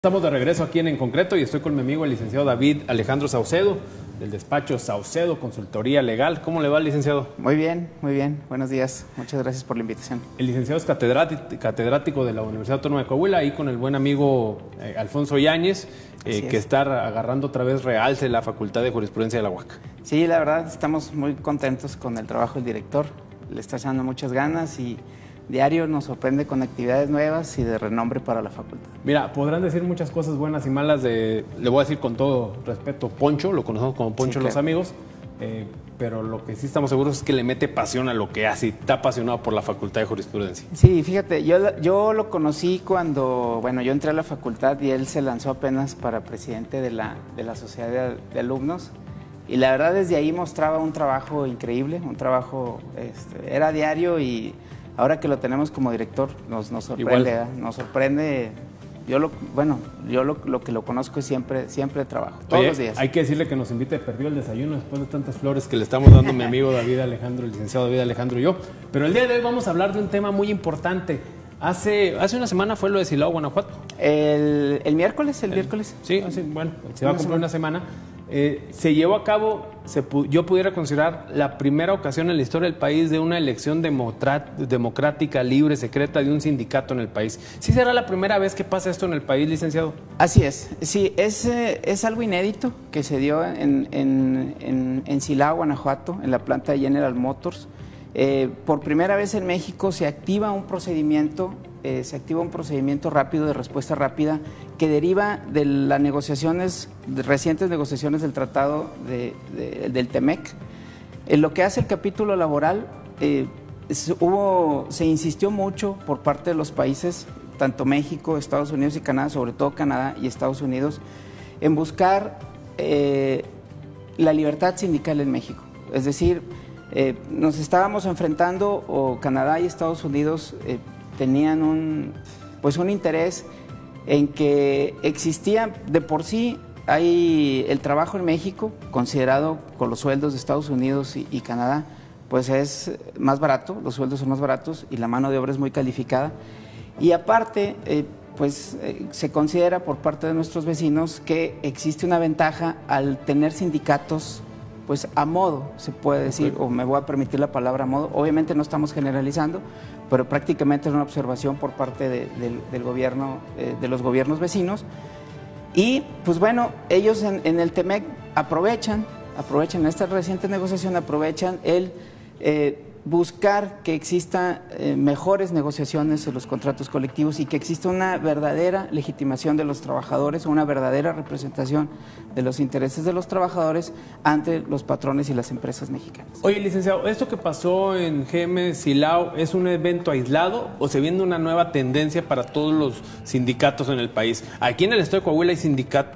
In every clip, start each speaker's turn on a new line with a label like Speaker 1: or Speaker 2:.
Speaker 1: Estamos de regreso aquí en Concreto y estoy con mi amigo el licenciado David Alejandro Saucedo, del despacho Saucedo Consultoría Legal. ¿Cómo le va, licenciado?
Speaker 2: Muy bien, muy bien. Buenos días. Muchas gracias por la invitación.
Speaker 1: El licenciado es catedrático de la Universidad Autónoma de Coahuila, ahí con el buen amigo Alfonso Yáñez, que está agarrando otra vez realce la Facultad de Jurisprudencia de la UAC.
Speaker 2: Sí, la verdad estamos muy contentos con el trabajo del director. Le está echando muchas ganas y diario nos sorprende con actividades nuevas y de renombre para la facultad.
Speaker 1: Mira, podrán decir muchas cosas buenas y malas de, le voy a decir con todo respeto, Poncho, lo conocemos como Poncho, sí, los amigos, pero lo que sí estamos seguros es que le mete pasión a lo que hace y está apasionado por la Facultad de Jurisprudencia.
Speaker 2: Sí, fíjate, yo lo conocí cuando, bueno, yo entré a la facultad y él se lanzó apenas para presidente de la Sociedad de Alumnos. Y la verdad desde ahí mostraba un trabajo increíble, un trabajo, era diario y ahora que lo tenemos como director nos sorprende, nos sorprende. Yo lo que lo conozco es siempre trabajo, todos los días.
Speaker 1: Hay que decirle que nos invite, perdió el desayuno después de tantas flores que le estamos dando mi amigo David Alejandro, el licenciado David Alejandro y yo. Pero el día de hoy vamos a hablar de un tema muy importante. Hace una semana fue lo de Silao, Guanajuato.
Speaker 2: El miércoles, el miércoles.
Speaker 1: Sí, bueno, se va a cumplir una semana. Se llevó a cabo, yo pudiera considerar la primera ocasión en la historia del país de una elección democrática, libre, secreta de un sindicato en el país. ¿Sí será la primera vez que pasa esto en el país, licenciado?
Speaker 2: Así es, sí, es algo inédito que se dio en Silao, Guanajuato, en la planta de General Motors. Por primera vez en México se activa un procedimiento rápido, de respuesta rápida, que deriva de las recientes negociaciones del tratado del TEMEC. En lo que hace el capítulo laboral, se insistió mucho por parte de los países, tanto México, Estados Unidos y Canadá, sobre todo Canadá y Estados Unidos, en buscar la libertad sindical en México. Es decir, nos estábamos enfrentando, o Canadá y Estados Unidos tenían un interés en que existía de por sí, hay el trabajo en México, considerado con los sueldos de Estados Unidos y Canadá, pues es más barato, los sueldos son más baratos y la mano de obra es muy calificada. Y aparte, se considera por parte de nuestros vecinos que existe una ventaja al tener sindicatos pues a modo, se puede decir, o me voy a permitir la palabra a modo. Obviamente no estamos generalizando, pero prácticamente es una observación por parte del gobierno, de los gobiernos vecinos. Y pues bueno, ellos en el TEMEC aprovechan esta reciente negociación, aprovechan el buscar que exista mejores negociaciones en los contratos colectivos y que exista una verdadera legitimación de los trabajadores, una verdadera representación de los intereses de los trabajadores ante los patrones y las empresas mexicanas.
Speaker 1: Oye, licenciado, ¿esto que pasó en GM Silao es un evento aislado o se viene una nueva tendencia para todos los sindicatos en el país? Aquí en el estado de Coahuila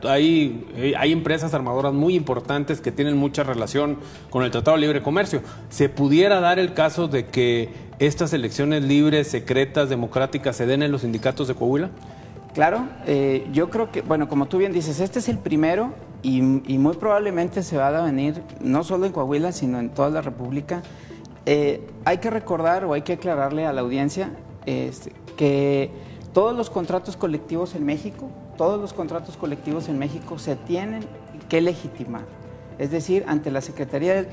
Speaker 1: hay empresas armadoras muy importantes que tienen mucha relación con el Tratado de Libre Comercio. ¿Se pudiera dar el caso de que estas elecciones libres, secretas, democráticas se den en los sindicatos de Coahuila?
Speaker 2: Claro, yo creo que, bueno, como tú bien dices, este es el primero y muy probablemente se va a venir no solo en Coahuila, sino en toda la República. Hay que recordar o hay que aclararle a la audiencia que todos los contratos colectivos en México, se tienen que legitimar. Es decir, ante la Secretaría,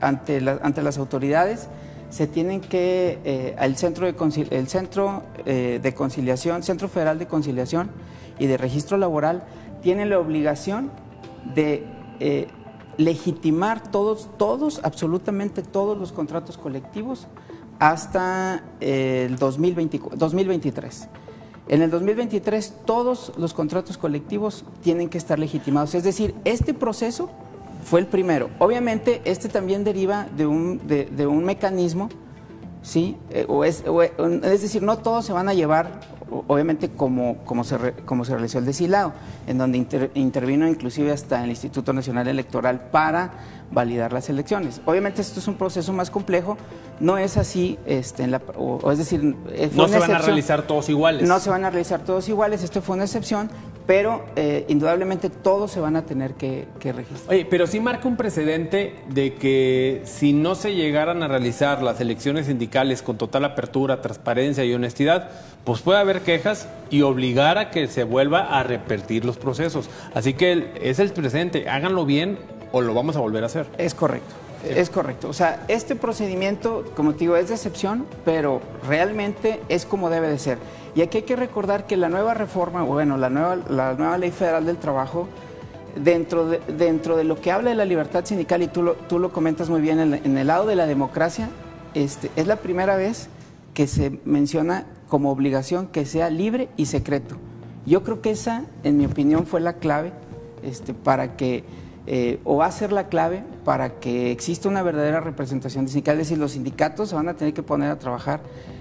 Speaker 2: ante las autoridades, se tienen que, el Centro Federal de Conciliación y de Registro Laboral, tiene la obligación de legitimar absolutamente todos los contratos colectivos hasta el 2023. En el 2023 todos los contratos colectivos tienen que estar legitimados, es decir, este proceso fue el primero. Obviamente, este también deriva de un mecanismo, ¿sí? Es decir, no todos se van a llevar, obviamente, como se realizó el de Silao, en donde intervino inclusive hasta el Instituto Nacional Electoral para validar las elecciones. Obviamente, esto es un proceso más complejo, no es así, es decir,
Speaker 1: no se van a realizar todos iguales.
Speaker 2: No se van a realizar todos iguales, esto fue una excepción, pero indudablemente todos se van a tener que registrar.
Speaker 1: Oye, pero sí marca un precedente de que si no se llegaran a realizar las elecciones sindicales con total apertura, transparencia y honestidad, pues puede haber quejas y obligar a que se vuelva a repetir los procesos. Así que es el precedente, háganlo bien o lo vamos a volver a hacer.
Speaker 2: Es correcto. Sí. Es correcto. O sea, este procedimiento, como te digo, es de excepción, pero realmente es como debe de ser. Y aquí hay que recordar que la nueva reforma, bueno, la nueva Ley Federal del Trabajo, dentro de lo que habla de la libertad sindical, y tú lo comentas muy bien, en el lado de la democracia, es la primera vez que se menciona como obligación que sea libre y secreto. Yo creo que esa, en mi opinión, fue la clave para que... o va a ser la clave para que exista una verdadera representación sindical. Es decir, los sindicatos se van a tener que poner a trabajar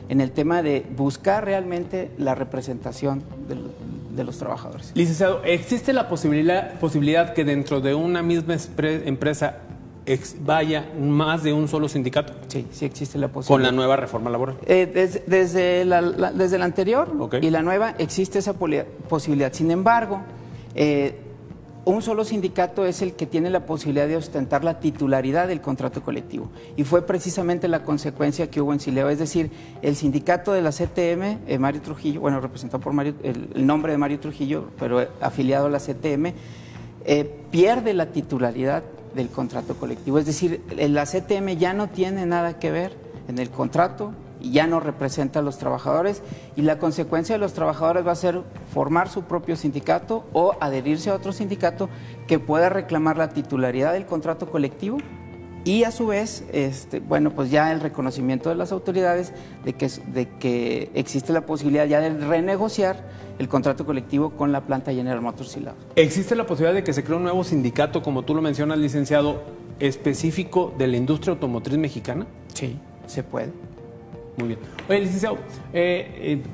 Speaker 2: en el tema de buscar realmente la representación de los trabajadores.
Speaker 1: Licenciado, ¿existe la posibilidad que dentro de una misma empresa vaya más de un solo sindicato?
Speaker 2: Sí, sí existe la posibilidad.
Speaker 1: ¿Con la nueva reforma laboral?
Speaker 2: Desde la anterior,
Speaker 1: okay,
Speaker 2: y la nueva existe esa posibilidad. Sin embargo, un solo sindicato es el que tiene la posibilidad de ostentar la titularidad del contrato colectivo, y fue precisamente la consecuencia que hubo en Silao. Es decir, el sindicato de la CTM, Mario Trujillo, bueno, representado por el nombre de Mario Trujillo, pero afiliado a la CTM, pierde la titularidad del contrato colectivo. Es decir, la CTM ya no tiene nada que ver en el contrato, y ya no representa a los trabajadores, y la consecuencia de los trabajadores va a ser formar su propio sindicato o adherirse a otro sindicato que pueda reclamar la titularidad del contrato colectivo, y a su vez, bueno, pues ya el reconocimiento de las autoridades de que existe la posibilidad ya de renegociar el contrato colectivo con la planta General Motors Silao.
Speaker 1: ¿Existe la posibilidad de que se cree un nuevo sindicato, como tú lo mencionas, licenciado, específico de la industria automotriz mexicana?
Speaker 2: Sí, se puede.
Speaker 1: Muy bien. Oye, licenciado,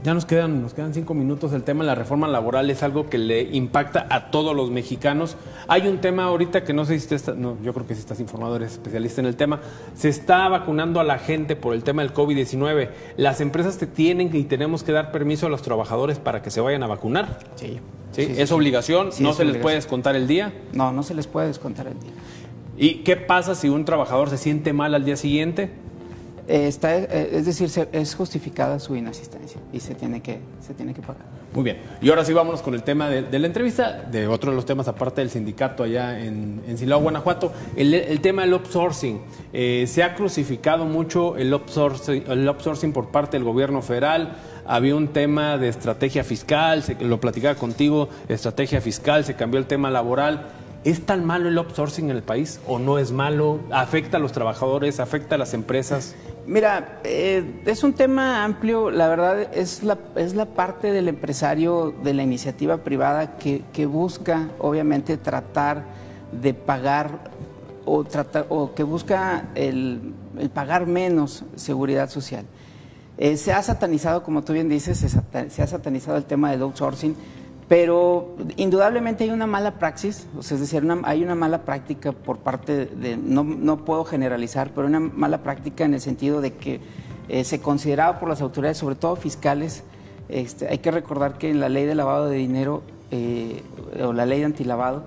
Speaker 1: ya nos quedan 5 minutos. El tema de la reforma laboral es algo que le impacta a todos los mexicanos. Hay un tema ahorita que no sé si yo creo que si estás informado, eres especialista en el tema. Se está vacunando a la gente por el tema del COVID-19. ¿Las empresas tienen y tenemos que dar permiso a los trabajadores para que se vayan a vacunar?
Speaker 2: Sí.
Speaker 1: ¿Sí? ¿Sí? ¿Es obligación?
Speaker 2: Sí,
Speaker 1: ¿No
Speaker 2: es
Speaker 1: se
Speaker 2: obligación.
Speaker 1: les puede descontar el día?
Speaker 2: No, no se les puede descontar el día.
Speaker 1: ¿Y qué pasa si un trabajador se siente mal al día siguiente?
Speaker 2: Es decir, es justificada su inasistencia y se tiene que pagar.
Speaker 1: Muy bien. Y ahora sí vámonos con el tema de la entrevista, de otro de los temas aparte del sindicato allá en Silao, Guanajuato, el tema del outsourcing. Se ha crucificado mucho el outsourcing por parte del gobierno federal. Había un tema de estrategia fiscal, lo platicaba contigo, estrategia fiscal, se cambió el tema laboral. ¿Es tan malo el outsourcing en el país o no es malo? ¿Afecta a los trabajadores? ¿Afecta a las empresas?
Speaker 2: Mira, es un tema amplio. La verdad es la parte del empresario, de la iniciativa privada que busca obviamente tratar de pagar o que busca el pagar menos seguridad social. Se ha satanizado, como tú bien dices, se ha satanizado el tema del outsourcing, pero indudablemente hay una mala praxis, o sea, es decir, hay una mala práctica por parte de, no puedo generalizar, pero una mala práctica en el sentido de que se consideraba por las autoridades, sobre todo fiscales. Hay que recordar que en la ley de lavado de dinero o la ley de antilavado,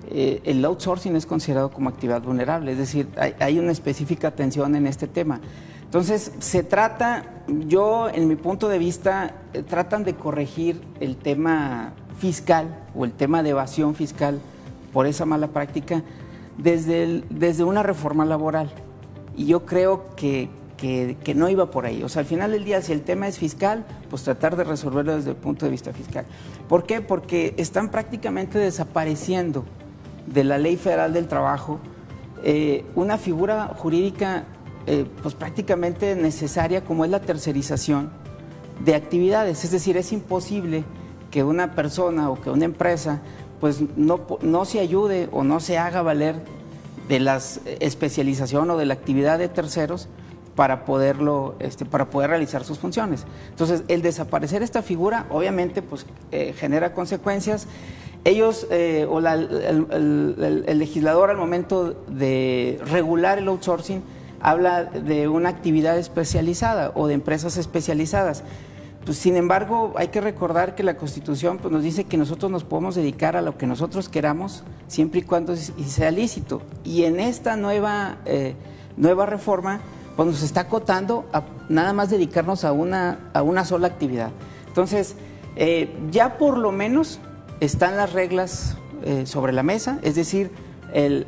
Speaker 2: el outsourcing es considerado como actividad vulnerable, es decir, hay una específica atención en este tema. Entonces, se trata, en mi punto de vista, tratan de corregir el tema fiscal o el tema de evasión fiscal por esa mala práctica desde una reforma laboral. Y yo creo que no iba por ahí. O sea, al final del día, si el tema es fiscal, pues tratar de resolverlo desde el punto de vista fiscal. ¿Por qué? Porque están prácticamente desapareciendo de la Ley Federal del Trabajo una figura jurídica pues prácticamente necesaria, como es la tercerización de actividades. Es decir, es imposible que una persona o que una empresa pues no se ayude o no se haga valer de la especialización o de la actividad de terceros para poder realizar sus funciones. Entonces, el desaparecer esta figura obviamente pues genera consecuencias. Ellos el legislador, al momento de regular el outsourcing, habla de una actividad especializada o de empresas especializadas, Pues, sin embargo, hay que recordar que la Constitución pues, nos dice que nosotros nos podemos dedicar a lo que nosotros queramos, siempre y cuando sea lícito. Y en esta nueva reforma, pues nos está acotando a nada más dedicarnos a una sola actividad. Entonces, ya por lo menos están las reglas sobre la mesa, es decir,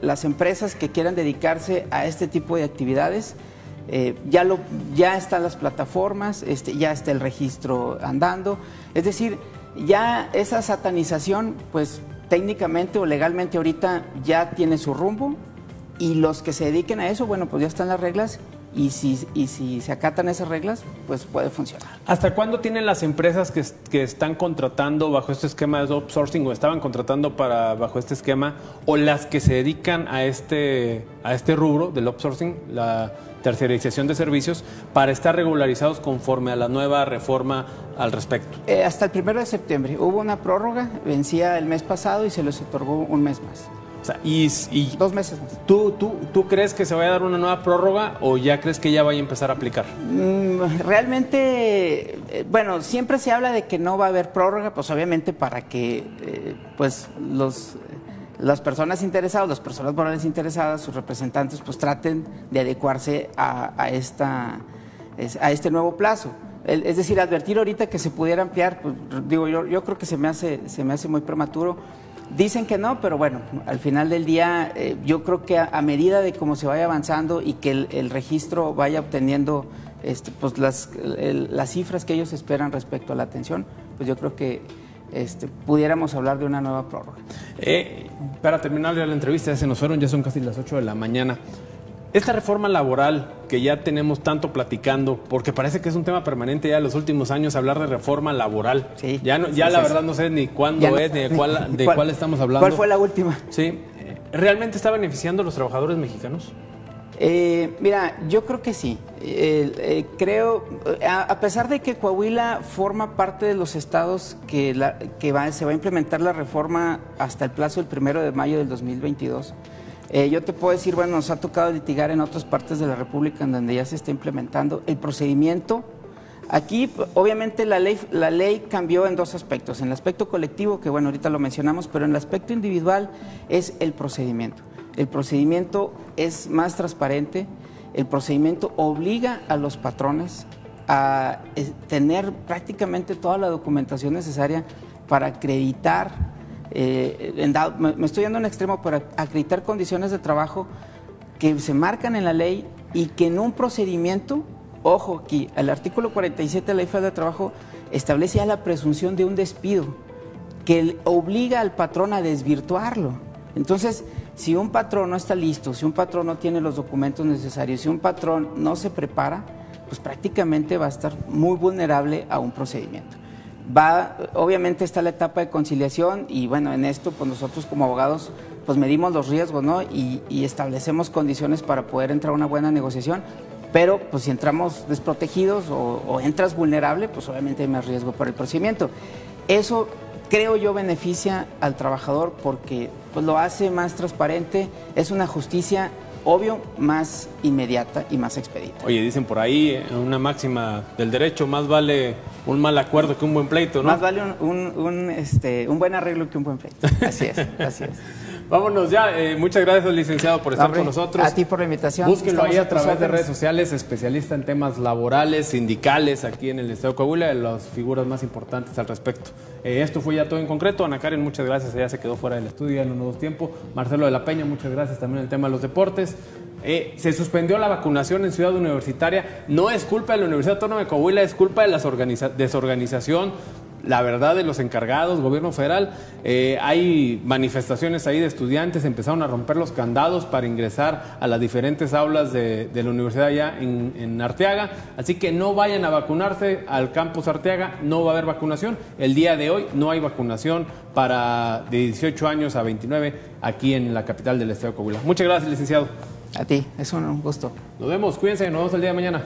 Speaker 2: las empresas que quieran dedicarse a este tipo de actividades, ya están las plataformas, ya está el registro andando, es decir, ya esa satanización, pues técnicamente o legalmente ahorita ya tiene su rumbo, y los que se dediquen a eso, bueno, pues ya están las reglas, y si se acatan esas reglas, pues puede funcionar.
Speaker 1: ¿Hasta cuándo tienen las empresas que están contratando bajo este esquema de outsourcing o estaban contratando bajo este esquema, o las que se dedican a este rubro del outsourcing, la terciarización de servicios, para estar regularizados conforme a la nueva reforma al respecto?
Speaker 2: Hasta el 1 de septiembre hubo una prórroga, vencía el mes pasado y se les otorgó un mes más.
Speaker 1: O sea, y
Speaker 2: 2 meses más.
Speaker 1: ¿Tú crees que se vaya a dar una nueva prórroga o ya crees que ya vaya a empezar a aplicar?
Speaker 2: Realmente, bueno, siempre se habla de que no va a haber prórroga, pues obviamente para que pues las personas interesadas, las personas morales interesadas, sus representantes, pues traten de adecuarse a este nuevo plazo. Es decir, advertir ahorita que se pudiera ampliar, pues, digo, yo creo que se me hace muy prematuro. Dicen que no, pero bueno, al final del día yo creo que a medida de cómo se vaya avanzando y que el registro vaya obteniendo pues las cifras que ellos esperan respecto a la atención, pues yo creo que pudiéramos hablar de una nueva prórroga.
Speaker 1: Para terminar ya la entrevista, ya se nos fueron, ya son casi las 8 de la mañana. Esta reforma laboral que ya tenemos tanto platicando, porque parece que es un tema permanente ya en los últimos años hablar de reforma laboral.
Speaker 2: Sí,
Speaker 1: ya la verdad no sé ni cuándo es, ni de cuál estamos hablando.
Speaker 2: ¿Cuál fue la última?
Speaker 1: Sí. ¿Realmente está beneficiando a los trabajadores mexicanos?
Speaker 2: Mira, yo creo que sí. Creo, a pesar de que Coahuila forma parte de los estados se va a implementar la reforma hasta el plazo del 1 de mayo del 2022, yo te puedo decir, bueno, nos ha tocado litigar en otras partes de la República en donde ya se está implementando el procedimiento. Aquí, obviamente, la ley cambió en 2 aspectos. En el aspecto colectivo, que bueno, ahorita lo mencionamos, pero en el aspecto individual es el procedimiento. El procedimiento es más transparente, el procedimiento obliga a los patrones a tener prácticamente toda la documentación necesaria para acreditar, me estoy yendo a un extremo, para acreditar condiciones de trabajo que se marcan en la ley y que en un procedimiento, ojo aquí, el artículo 47 de la Ley Federal de Trabajo establece ya la presunción de un despido que obliga al patrón a desvirtuarlo. Entonces, si un patrón no está listo, si un patrón no tiene los documentos necesarios, si un patrón no se prepara, pues prácticamente va a estar muy vulnerable a un procedimiento. Obviamente está la etapa de conciliación y bueno, en esto pues nosotros como abogados pues medimos los riesgos, ¿no? Y establecemos condiciones para poder entrar a una buena negociación, pero pues si entramos desprotegidos o entras vulnerable, pues obviamente hay más riesgo para el procedimiento. Eso creo yo beneficia al trabajador porque pues lo hace más transparente, es una justicia obvio, más inmediata y más expedita.
Speaker 1: Oye, dicen por ahí una máxima del derecho, más vale un mal acuerdo que un buen pleito, ¿no?
Speaker 2: Más vale un buen arreglo que un buen pleito. Así es, así es.
Speaker 1: Vámonos ya. Muchas gracias, licenciado, por estar con nosotros.
Speaker 2: A ti por la invitación.
Speaker 1: Búsquenlo ahí a través de redes sociales, especialista en temas laborales, sindicales, aquí en el Estado de Coahuila, de las figuras más importantes al respecto. Esto fue ya todo en concreto. Ana Karen, muchas gracias. Ella se quedó fuera del estudio ya en un nuevo tiempo. Marcelo de la Peña, muchas gracias también en el tema de los deportes. Se suspendió la vacunación en Ciudad Universitaria. No es culpa de la Universidad Autónoma de Coahuila, es culpa de la desorganización, la verdad, de los encargados, gobierno federal. Hay manifestaciones ahí de estudiantes, empezaron a romper los candados para ingresar a las diferentes aulas de la universidad allá en Arteaga, así que no vayan a vacunarse al campus Arteaga, no va a haber vacunación. El día de hoy no hay vacunación para de 18 años a 29 aquí en la capital del estado de Coahuila. Muchas gracias, licenciado.
Speaker 2: A ti, es un gusto.
Speaker 1: Nos vemos, cuídense, nos vemos el día de mañana.